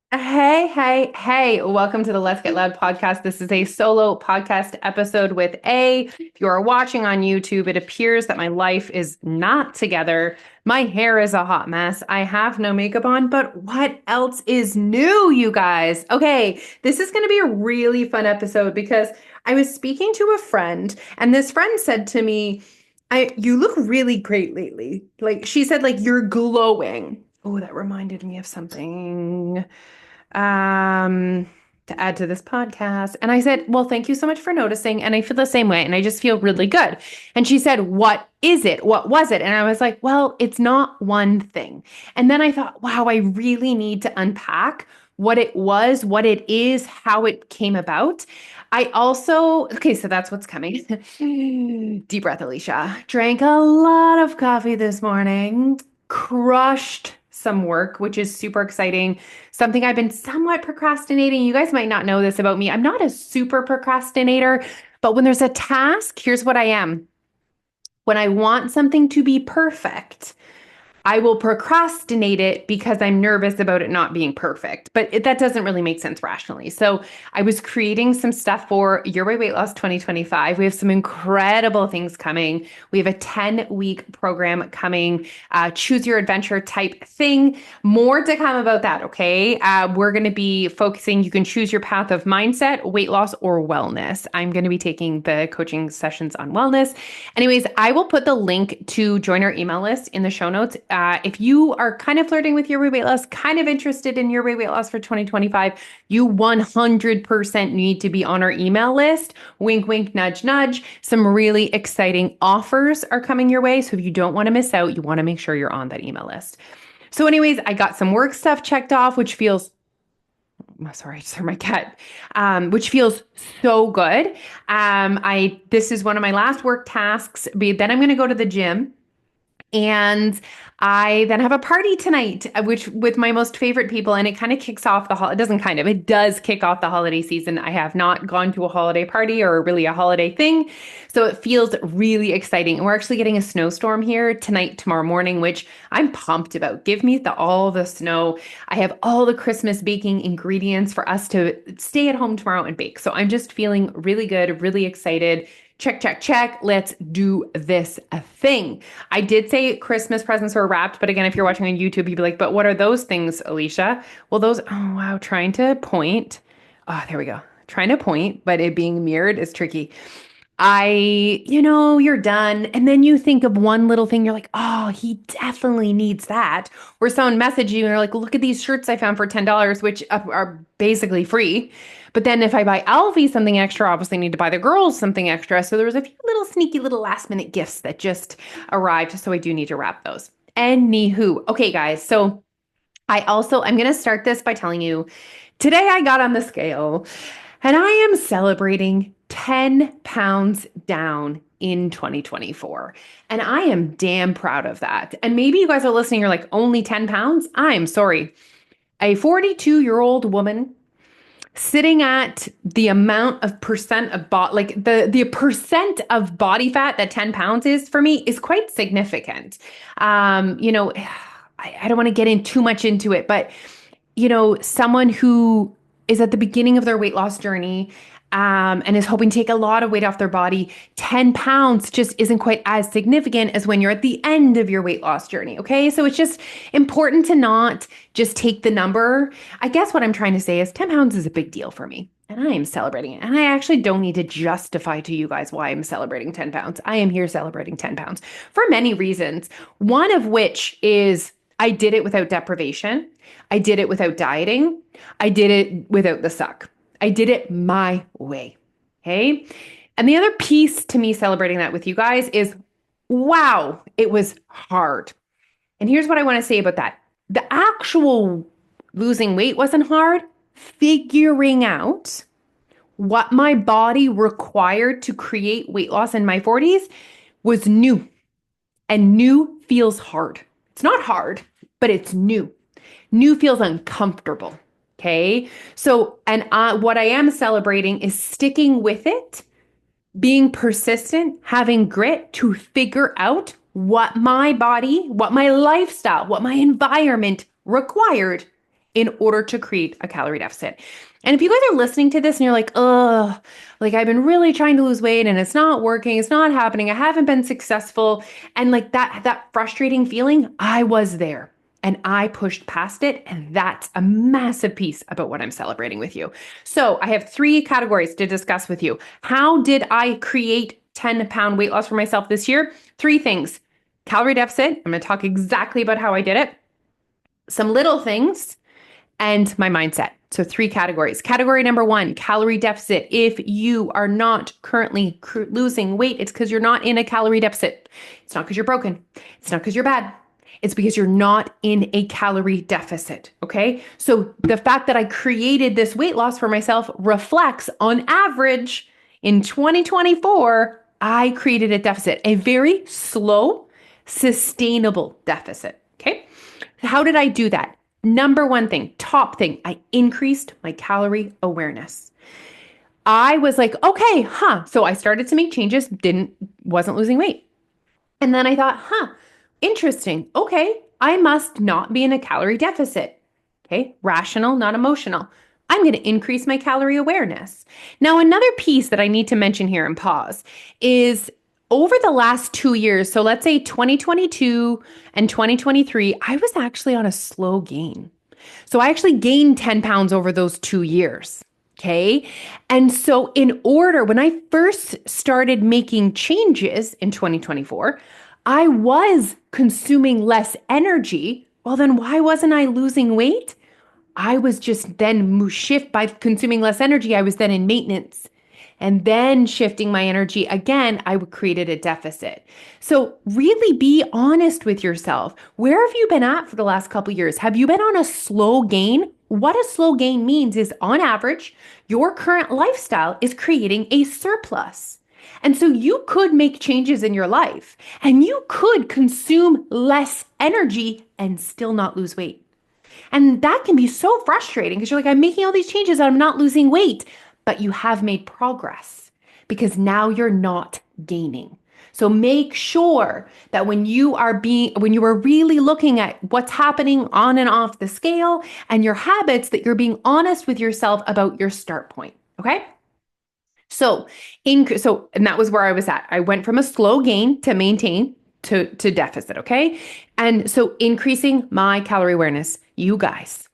Hey, welcome to the Let's Get Loud podcast. This is a solo podcast episode with A. If you are watching on YouTube, it appears that my life is not together. My hair is a hot mess. I have no makeup on, but what else is new, you guys? Okay, this is going to be a really fun episode because I was speaking to a friend, and this friend said to me, you look really great lately. Like she said, like you're glowing. Oh, that reminded me of something um, to add to this podcast. And I said, well, thank you so much for noticing. And I feel the same way. And I just feel really good. And she said, what is it? What was it? And I was like, well, it's not one thing. And then I thought, wow, I really need to unpack what it was, what it is, how it came about. I also, okay, so that's what's coming. Deep breath, Alicia. Drank a lot of coffee this morning, crushed some work, which is super exciting. Something I've been somewhat procrastinating. You guys might not know this about me. I'm not a super procrastinator, but when there's a task, here's what I am. When I want something to be perfect, I will procrastinate it because I'm nervous about it not being perfect. But that doesn't really make sense rationally. So I was creating some stuff for Your Way Weight Loss 2025. We have some incredible things coming. We have a 10-week program coming, choose your adventure type thing. More to come about that, okay? We're going to be focusing, you can choose your path of mindset, weight loss, or wellness. I'm going to be taking the coaching sessions on wellness. Anyways, I will put the link to join our email list in the show notes. If you are kind of flirting with your weight loss, kind of interested in your weight loss for 2025, you 100% need to be on our email list. Wink, wink, nudge, nudge. Some really exciting offers are coming your way. So if you don't want to miss out, you want to make sure you're on that email list. So anyways, I got some work stuff checked off, which feels sorry, I just heard my cat, which feels so good. This is one of my last work tasks. Then I'm going to go to the gym. And I then have a party tonight, which with my most favorite people, and it kind of kicks off it doesn't kind of, it does kick off the holiday season. I have not gone to a holiday party or really a holiday thing. So it feels really exciting. And we're actually getting a snowstorm here tonight, tomorrow morning, which I'm pumped about. Give me all the snow. I have all the Christmas baking ingredients for us to stay at home tomorrow and bake. So I'm just feeling really good, really excited. Check, check, check. Let's do this thing. I did say Christmas presents were wrapped, but again, if you're watching on YouTube, you'd be like, but what are those things, Alicia? Well, oh wow, trying to point. Oh, there we go. Trying to point, but it being mirrored is tricky. You're done. And then you think of one little thing, you're like, oh, he definitely needs that. Or someone message you and they're like, look at these shirts I found for $10, which are basically free. But then if I buy Alfie something extra, obviously I need to buy the girls something extra. So there was a few little sneaky little last minute gifts that just arrived. So I do need to wrap those. Anywho, okay, guys. So I'm going to start this by telling you today I got on the scale and I am celebrating 10 pounds down in 2024. And I am damn proud of that. And maybe you guys are listening, you're like, only 10 pounds? I'm sorry. A 42-year-old woman sitting at the amount of percent of the percent of body fat that 10 pounds is for me is quite significant. I don't want to get in too much into it, but someone who is at the beginning of their weight loss journey and is hoping to take a lot of weight off their body, 10 pounds just isn't quite as significant as when you're at the end of your weight loss journey. Okay. So it's just important to not just take the number. I guess what I'm trying to say is 10 pounds is a big deal for me. And I am celebrating it. And I actually don't need to justify to you guys why I'm celebrating 10 pounds. I am here celebrating 10 pounds for many reasons. One of which is I did it without deprivation. I did it without dieting. I did it without the suck. I did it my way. Okay. And the other piece to me celebrating that with you guys is, wow, it was hard. And here's what I want to say about that. The actual losing weight wasn't hard. Figuring out what my body required to create weight loss in my 40s was new. And new feels hard. It's not hard, but it's new. New feels uncomfortable. Okay. So, and what I am celebrating is sticking with it, being persistent, having grit to figure out what my body, what my lifestyle, what my environment required in order to create a calorie deficit. And if you guys are listening to this and you're like, oh, like I've been really trying to lose weight and it's not working, it's not happening, I haven't been successful. And like that frustrating feeling, I was there and I pushed past it. And that's a massive piece about what I'm celebrating with you. So I have 3 categories to discuss with you. How did I create 10-pound weight loss for myself this year? 3 things. Calorie deficit. I'm going to talk exactly about how I did it. Some little things and my mindset. So 3 categories. Category number 1, calorie deficit. If you are not currently losing weight, it's because you're not in a calorie deficit. It's not because you're broken. It's not because you're bad. It's because you're not in a calorie deficit. Okay. So the fact that I created this weight loss for myself reflects on average in 2024, I created a deficit, a very slow, sustainable deficit. Okay. How did I do that? Number 1 thing, top thing, I increased my calorie awareness. I was like, okay, So I started to make changes, wasn't losing weight. And then I thought, interesting. Okay, I must not be in a calorie deficit. Okay, rational, not emotional. I'm going to increase my calorie awareness. Now, another piece that I need to mention here and pause is over the last 2 years, so let's say 2022 and 2023, I was actually on a slow gain. So I actually gained 10 pounds over those 2 years. Okay. And so when I first started making changes in 2024, I was consuming less energy. Well, then why wasn't I losing weight? I was just then by consuming less energy. I was then in maintenance. And then shifting my energy again, I created a deficit. So really be honest with yourself. Where have you been at for the last couple of years? Have you been on a slow gain? What a slow gain means is on average, your current lifestyle is creating a surplus. And so you could make changes in your life and you could consume less energy and still not lose weight. And that can be so frustrating because you're like, I'm making all these changes and I'm not losing weight. But you have made progress because now you're not gaining. So make sure that when you are really looking at what's happening on and off the scale and your habits, that you're being honest with yourself about your start point. Okay. So and that was where I was at. I went from a slow gain to maintain to deficit. Okay. And so increasing my calorie awareness, you guys.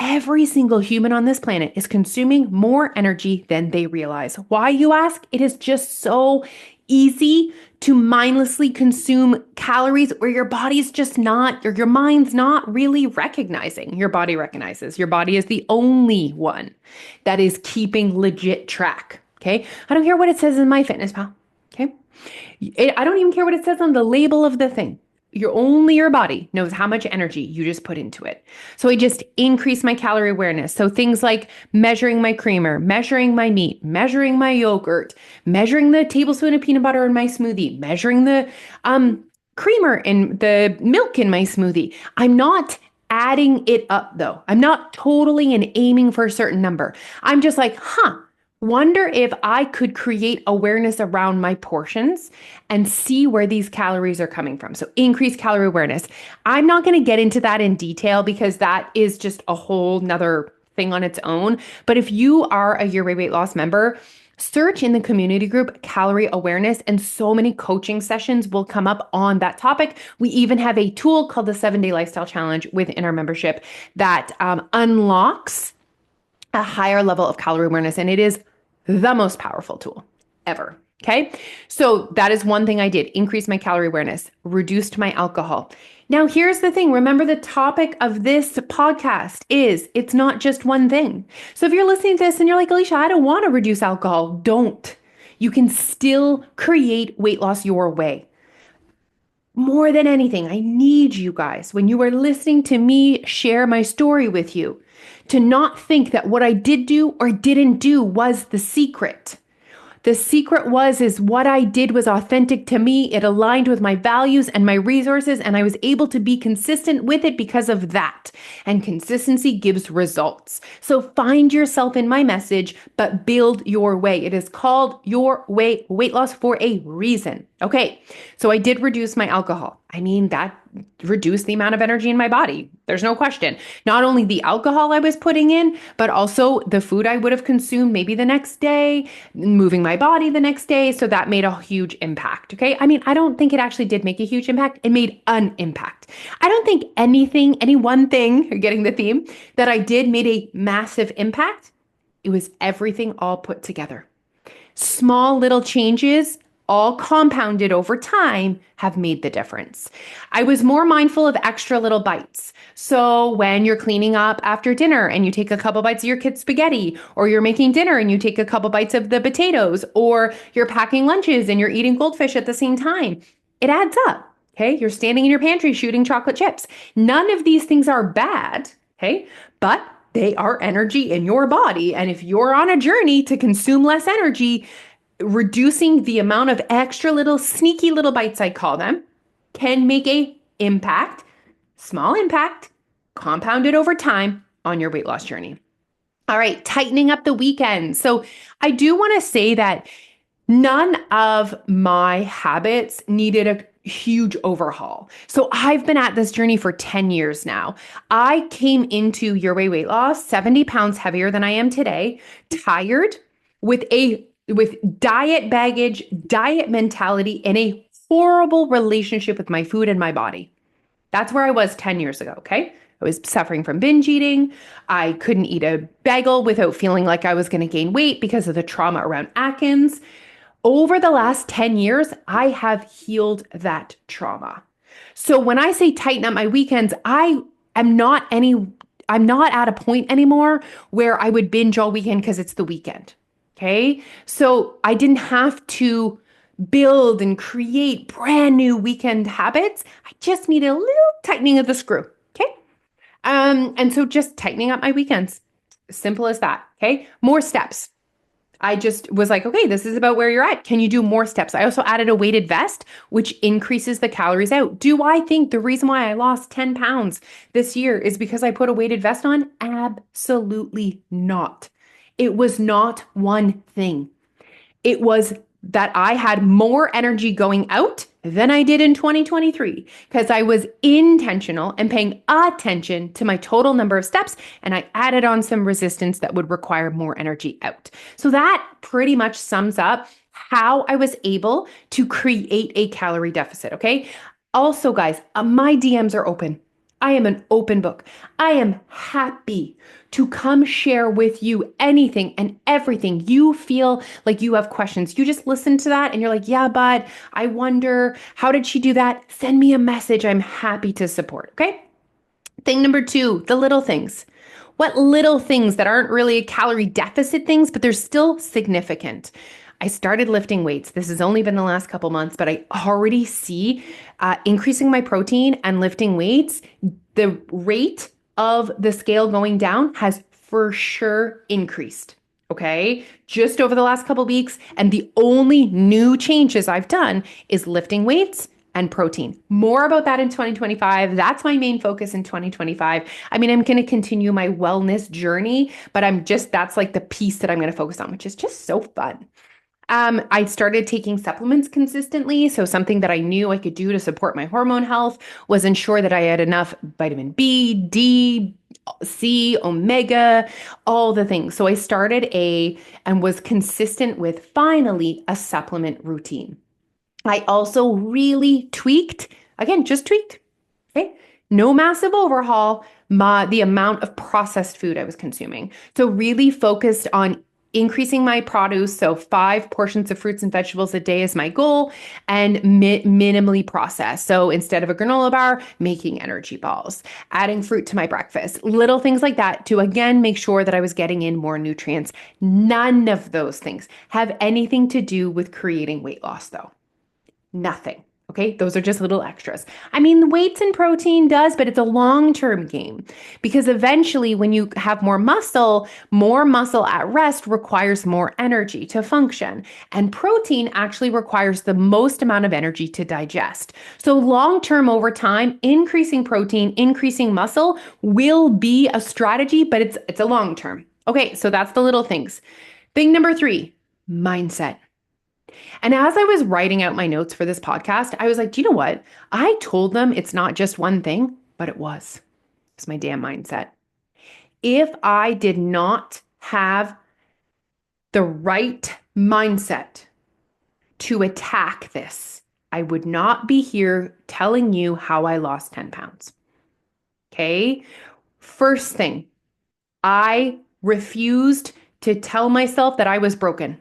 Every single human on this planet is consuming more energy than they realize. Why, you ask? It is just so easy to mindlessly consume calories where your body's just not, or your mind's not really recognizing. Your body recognizes. Your body is the only one that is keeping legit track. Okay. I don't care what it says in MyFitnessPal. Okay. I don't even care what it says on the label of the thing. Your body knows how much energy you just put into it. So I just increase my calorie awareness. So things like measuring my creamer, measuring my meat, measuring my yogurt, measuring the tablespoon of peanut butter in my smoothie, measuring the creamer and the milk in my smoothie. I'm not adding it up though. I'm not totally and aiming for a certain number. I'm just like, wonder if I could create awareness around my portions and see where these calories are coming from. So increase calorie awareness. I'm not going to get into that in detail because that is just a whole nother thing on its own. But if you are a Your Weight Loss member, search in the community group calorie awareness and so many coaching sessions will come up on that topic. We even have a tool called the 7-Day Lifestyle Challenge within our membership that unlocks a higher level of calorie awareness. And it is the most powerful tool ever. Okay. So that is one thing I did. Increase my calorie awareness, reduced my alcohol. Now, here's the thing. Remember, the topic of this podcast is it's not just one thing. So if you're listening to this and you're like, Alicia, I don't want to reduce alcohol, don't. You can still create weight loss your way. More than anything, I need you guys, when you are listening to me share my story with you, to not think that what I did do or didn't do was the secret. The secret is what I did was authentic to me. It aligned with my values and my resources, and I was able to be consistent with it because of that. And consistency gives results. So find yourself in my message, but build your way. It is called Your Way Weight Loss for a reason. Okay, so I did reduce my alcohol. I mean, that reduced the amount of energy in my body. There's no question. Not only the alcohol I was putting in, but also the food I would have consumed maybe the next day, moving my body the next day. So that made a huge impact. Okay. I mean, I don't think it actually did make a huge impact. It made an impact. I don't think any one thing, you're getting the theme, that I did made a massive impact. It was everything all put together. Small little changes, all compounded over time, have made the difference. I was more mindful of extra little bites. So when you're cleaning up after dinner and you take a couple bites of your kid's spaghetti, or you're making dinner and you take a couple bites of the potatoes, or you're packing lunches and you're eating goldfish at the same time, it adds up. Okay. You're standing in your pantry shooting chocolate chips. None of these things are bad. Okay. But they are energy in your body. And if you're on a journey to consume less energy, reducing the amount of extra little sneaky little bites, I call them, can make a impact, small impact, compounded over time on your weight loss journey. All right, tightening up the weekends. So I do want to say that none of my habits needed a huge overhaul. So I've been at this journey for 10 years now. I came into Your Way weight loss 70 pounds heavier than I am today, tired, with diet baggage, diet mentality, and a horrible relationship with my food and my body. That's where I was 10 years ago, okay? I was suffering from binge eating. I couldn't eat a bagel without feeling like I was going to gain weight because of the trauma around Atkins. Over the last 10 years, I have healed that trauma. So when I say tighten up my weekends, I'm not at a point anymore where I would binge all weekend because it's the weekend. Okay. So I didn't have to build and create brand new weekend habits. I just needed a little tightening of the screw. Okay. And so just tightening up my weekends. Simple as that. Okay. More steps. I just was like, okay, this is about where you're at. Can you do more steps? I also added a weighted vest, which increases the calories out. Do I think the reason why I lost 10 pounds this year is because I put a weighted vest on? Absolutely not. It was not one thing. It was that I had more energy going out than I did in 2023 because I was intentional and paying attention to my total number of steps, and I added on some resistance that would require more energy out. So that pretty much sums up how I was able to create a calorie deficit, okay? Also, guys, my DMs are open. I am an open book. I am happy to come share with you anything and everything you feel like you have questions. You just listen to that and you're like, yeah, but I wonder, how did she do that? Send me a message. I'm happy to support. Okay. Thing number 2, the little things. What little things that aren't really calorie deficit things, but they're still significant? I started lifting weights. This has only been the last couple months, but I already see increasing my protein and lifting weights. The rate of the scale going down has for sure increased. Okay. Just over the last couple weeks. And the only new changes I've done is lifting weights and protein. More about that in 2025. That's my main focus in 2025. I mean, I'm going to continue my wellness journey, but that's like the piece that I'm going to focus on, which is just so fun. I started taking supplements consistently. So something that I knew I could do to support my hormone health was ensure that I had enough vitamin B, D, C, omega, all the things. So I started and was consistent with finally a supplement routine. I also really tweaked, okay? No massive overhaul, the amount of processed food I was consuming. So really focused on increasing my produce. So 5 portions of fruits and vegetables a day is my goal, and minimally processed. So instead of a granola bar, making energy balls, adding fruit to my breakfast, little things like that to again, make sure that I was getting in more nutrients. None of those things have anything to do with creating weight loss though. Nothing. Okay. Those are just little extras. I mean, the weights and protein does, but it's a long-term game because eventually when you have more muscle at rest requires more energy to function. And protein actually requires the most amount of energy to digest. So long-term over time, increasing protein, increasing muscle will be a strategy, but it's a long-term. Okay. So that's the little things. Thing number 3, mindset. And as I was writing out my notes for this podcast, I was like, do you know what? I told them it's not just one thing, but it was. It's my damn mindset. If I did not have the right mindset to attack this, I would not be here telling you how I lost 10 pounds. Okay. First thing, I refused to tell myself that I was broken.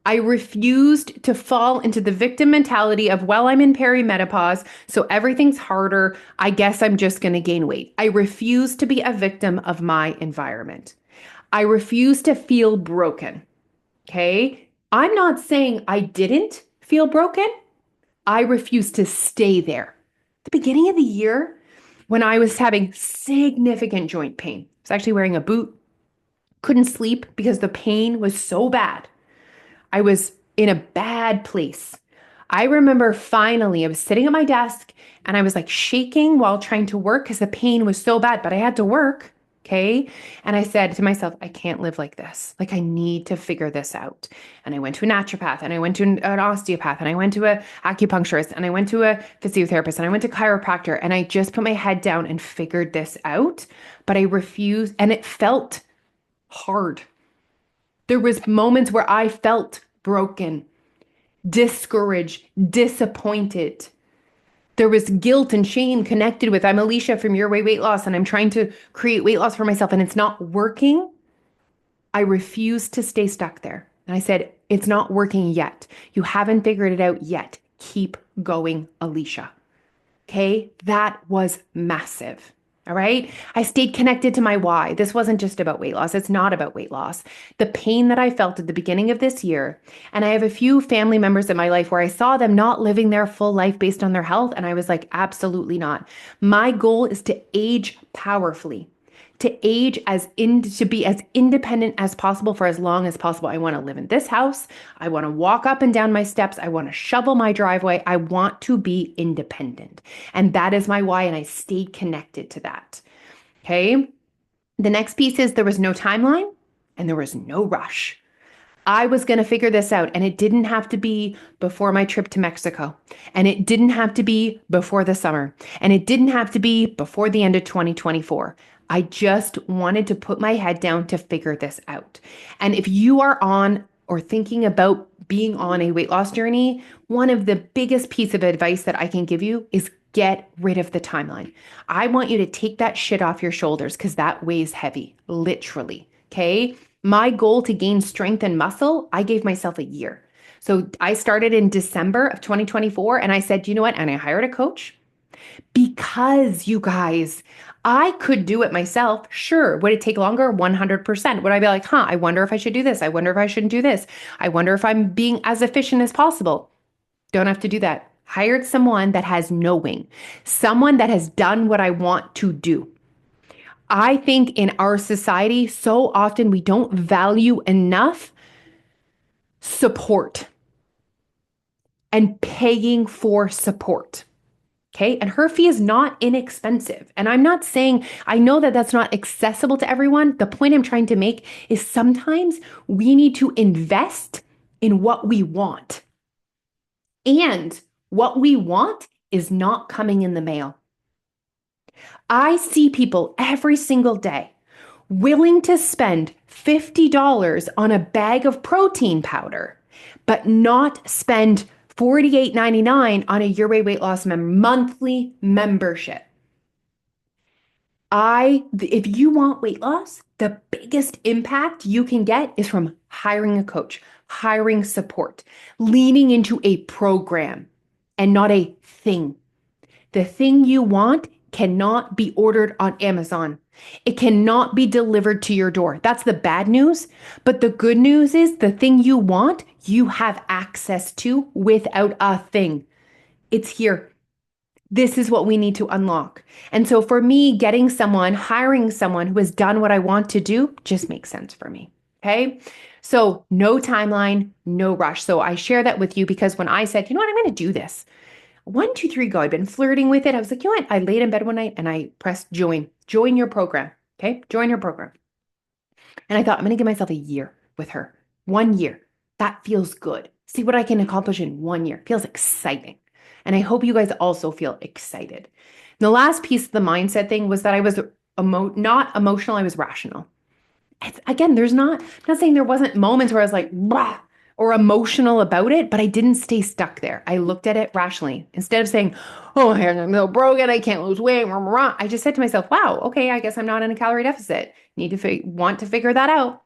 I refused to fall into the victim mentality of, well, I'm in perimenopause, so everything's harder. I guess I'm just going to gain weight. I refuse to be a victim of my environment. I refuse to feel broken. Okay. I'm not saying I didn't feel broken. I refuse to stay there. At the beginning of the year, when I was having significant joint pain, I was actually wearing a boot, couldn't sleep because the pain was so bad. I was in a bad place. I remember finally, I was sitting at my desk and I was like shaking while trying to work because the pain was so bad, but I had to work. Okay. And I said to myself, I can't live like this. Like, I need to figure this out. And I went to a naturopath and I went to an osteopath and I went to an acupuncturist and I went to a physiotherapist and I went to chiropractor and I just put my head down and figured this out. But I refused, and it felt hard. There was moments where I felt broken, discouraged, disappointed. There was guilt and shame connected with, I'm Alicia from Your Way Weight Loss and I'm trying to create weight loss for myself and it's not working. I refused to stay stuck there. And I said, it's not working yet. You haven't figured it out yet. Keep going, Alicia. Okay, that was massive. All right. I stayed connected to my why. This wasn't just about weight loss. It's not about weight loss. The pain that I felt at the beginning of this year, and I have a few family members in my life where I saw them not living their full life based on their health. And I was like, absolutely not. My goal is to age powerfully, to age to be as independent as possible for as long as possible. I want to live in this house. I want to walk up and down my steps. I want to shovel my driveway. I want to be independent. And that is my why. And I stayed connected to that. Okay. The next piece is there was no timeline and there was no rush. I was going to figure this out, and it didn't have to be before my trip to Mexico, and it didn't have to be before the summer, and it didn't have to be before the end of 2024. I just wanted to put my head down to figure this out. And if you are on or thinking about being on a weight loss journey, one of the biggest piece of advice that I can give you is get rid of the timeline. I want you to take that shit off your shoulders because that weighs heavy, literally. Okay. My goal to gain strength and muscle, I gave myself a year. So I started in December of 2024 and I said, you know what? And I hired a coach because, you guys, I could do it myself. Sure. Would it take longer? 100%. Would I be like, I wonder if I should do this? I wonder if I shouldn't do this. I wonder if I'm being as efficient as possible. Don't have to do that. Hired someone that has knowing, someone that has done what I want to do. I think in our society, so often we don't value enough support and paying for support. Okay. And her fee is not inexpensive. And I'm not saying, I know that that's not accessible to everyone. The point I'm trying to make is sometimes we need to invest in what we want. And what we want is not coming in the mail. I see people every single day willing to spend $50 on a bag of protein powder, but not spend $48.99 on a Your Way Weight Loss monthly membership. If you want weight loss, the biggest impact you can get is from hiring a coach, hiring support, leaning into a program and not a thing. The thing you want cannot be ordered on Amazon. It cannot be delivered to your door. That's the bad news. But the good news is the thing you want, you have access to without a thing. It's here. This is what we need to unlock. And so for me, hiring someone who has done what I want to do just makes sense for me. Okay. So no timeline, no rush. So I share that with you because when I said, you know what, I'm going to do this. 1, 2, 3, go. I'd been flirting with it. I was like, you know what? I laid in bed one night and I pressed join your program. Okay. Join your program. And I thought I'm going to give myself a year with her. 1 year. That feels good. see what I can accomplish in 1 year. It feels exciting. And I hope you guys also feel excited. The last piece of the mindset thing was that I was not emotional, I was rational. Again, I'm not saying there wasn't moments where I was like, "Blah," or emotional about it, but I didn't stay stuck there. I looked at it rationally. Instead of saying, oh, I'm so broken, I can't lose weight, rah, rah, rah, I just said to myself, wow, okay, I guess I'm not in a calorie deficit. Want to figure that out.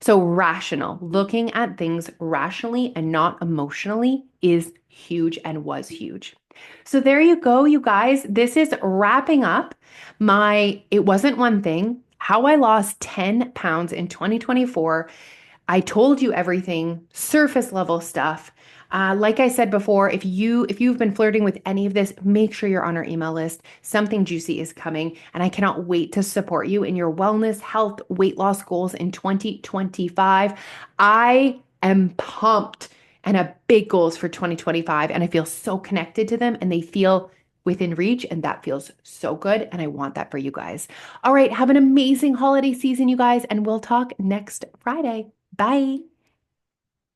So rational, looking at things rationally and not emotionally is huge and was huge. So there you go, you guys. This is wrapping up it wasn't one thing, how I lost 10 pounds in 2024. I told you everything, surface level stuff. Like I said before, if you've been flirting with any of this, make sure you're on our email list. Something juicy is coming, and I cannot wait to support you in your wellness, health, weight loss goals in 2025. I am pumped and have big goals for 2025, and I feel so connected to them, and they feel within reach, and that feels so good, and I want that for you guys. All right, have an amazing holiday season, you guys, and we'll talk next Friday. Bye.